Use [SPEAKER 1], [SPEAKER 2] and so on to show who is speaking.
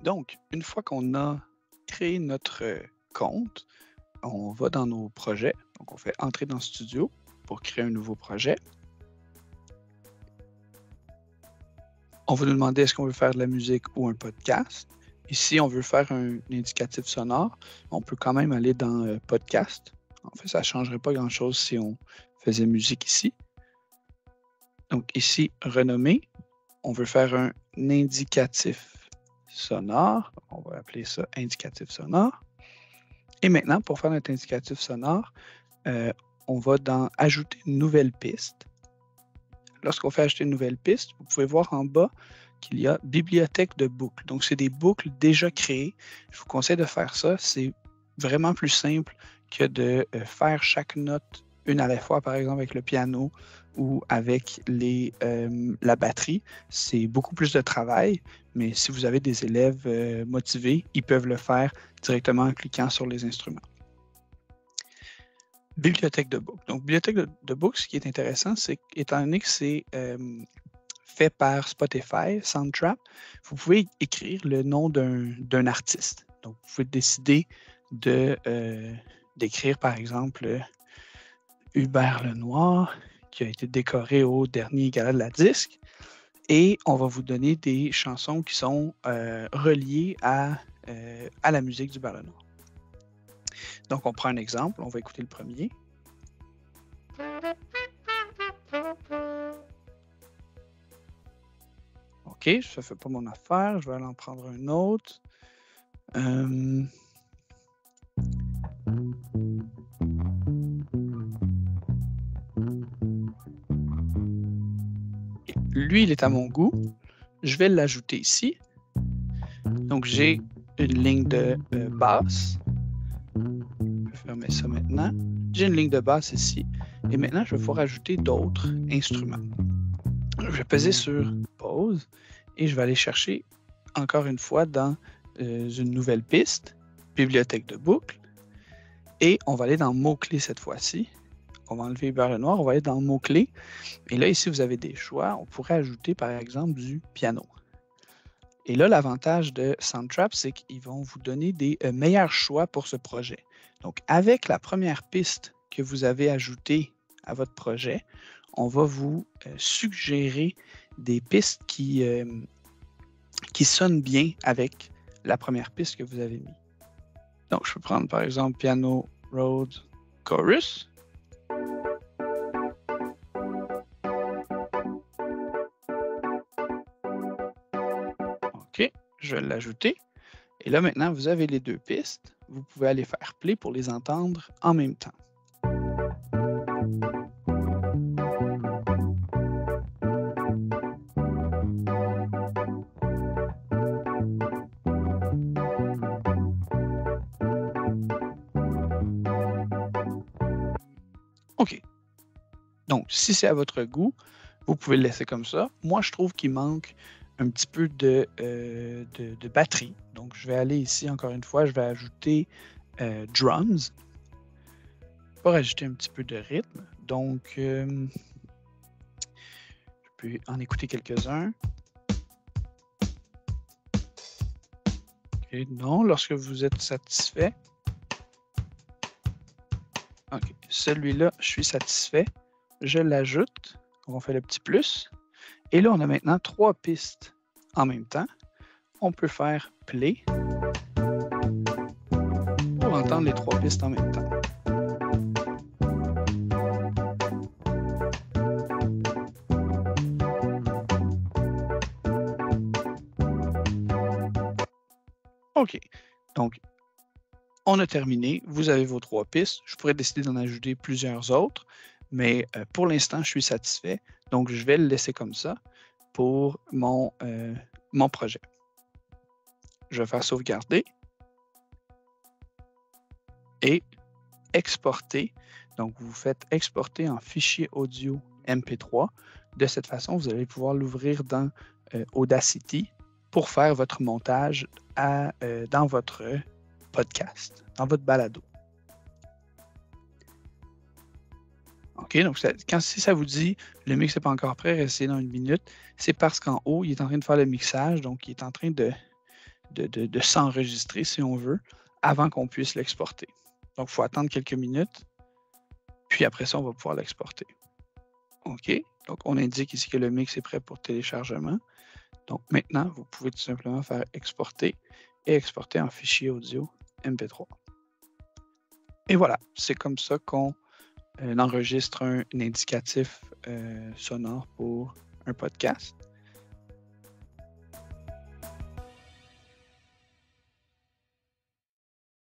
[SPEAKER 1] Donc, une fois qu'on a créé notre compte, on va dans nos projets. Donc, on fait entrer dans Studio pour créer un nouveau projet. On va nous demander est-ce qu'on veut faire de la musique ou un podcast. Ici, on veut faire un indicatif sonore. On peut quand même aller dans podcast. En fait, ça ne changerait pas grand-chose si on faisait musique ici. Donc ici, renommer. On veut faire un indicatif sonore. On va appeler ça indicatif sonore. Et maintenant, pour faire notre indicatif sonore, on va dans Ajouter une nouvelle piste. Lorsqu'on fait ajouter une nouvelle piste, vous pouvez voir en bas qu'il y a bibliothèque de boucles. Donc, c'est des boucles déjà créées. Je vous conseille de faire ça. C'est vraiment plus simple que de faire chaque note une à la fois, par exemple avec le piano ou avec la batterie. C'est beaucoup plus de travail, mais si vous avez des élèves motivés, ils peuvent le faire directement en cliquant sur les instruments. Bibliothèque de boucles. Donc, bibliothèque de boucles, ce qui est intéressant, c'est qu'étant donné que c'est fait par Spotify, Soundtrap, vous pouvez écrire le nom d'un artiste. Donc, vous pouvez décider d'écrire, par exemple, Hubert Lenoir, qui a été décoré au dernier gala de la disque. Et on va vous donner des chansons qui sont reliées à la musique d'Hubert Lenoir. Donc, on prend un exemple. On va écouter le premier. OK, ça ne fait pas mon affaire. Je vais aller en prendre un autre. Lui, il est à mon goût. Je vais l'ajouter ici. Donc, j'ai une ligne de basse. Je vais fermer ça maintenant. J'ai une ligne de basse ici. Et maintenant, je vais pouvoir ajouter d'autres instruments. Je vais peser sur pause et je vais aller chercher encore une fois dans une nouvelle piste, bibliothèque de boucles. Et on va aller dans mots-clés cette fois-ci. On va enlever Hubert Lenoir, on va aller dans mots-clés. Et là, ici, vous avez des choix. On pourrait ajouter, par exemple, du piano. Et là, l'avantage de Soundtrap, c'est qu'ils vont vous donner des meilleurs choix pour ce projet. Donc, avec la première piste que vous avez ajoutée à votre projet, on va vous suggérer des pistes qui sonnent bien avec la première piste que vous avez mise. Donc, je peux prendre, par exemple, Piano Road Chorus. OK, je vais l'ajouter. Et là, maintenant, vous avez les deux pistes. Vous pouvez aller faire play pour les entendre en même temps. OK. Donc, si c'est à votre goût, vous pouvez le laisser comme ça. Moi, je trouve qu'il manque un petit peu de batterie. Donc, je vais aller ici, encore une fois, je vais ajouter drums pour ajouter un petit peu de rythme. Donc, je peux en écouter quelques-uns. OK, non, lorsque vous êtes satisfait. OK, celui-là, je suis satisfait. Je l'ajoute. On fait le petit plus. Et là, on a maintenant 3 pistes en même temps. On peut faire play pour entendre les 3 pistes en même temps. OK. Donc, on a terminé. Vous avez vos 3 pistes. Je pourrais décider d'en ajouter plusieurs autres, mais pour l'instant, je suis satisfait. Donc, je vais le laisser comme ça pour mon projet. Je vais faire sauvegarder et exporter. Donc, vous faites exporter en fichier audio MP3. De cette façon, vous allez pouvoir l'ouvrir dans Audacity pour faire votre montage dans votre podcast, dans votre balado. OK, donc si ça vous dit le mix n'est pas encore prêt, restez dans 1 minute, c'est parce qu'en haut, il est en train de faire le mixage, donc il est en train de de s'enregistrer, si on veut, avant qu'on puisse l'exporter. Donc, il faut attendre quelques minutes, puis après ça, on va pouvoir l'exporter. OK, donc on indique ici que le mix est prêt pour téléchargement. Donc maintenant, vous pouvez tout simplement faire exporter et exporter en fichier audio MP3. Et voilà, c'est comme ça qu'on enregistre un indicatif sonore pour un podcast.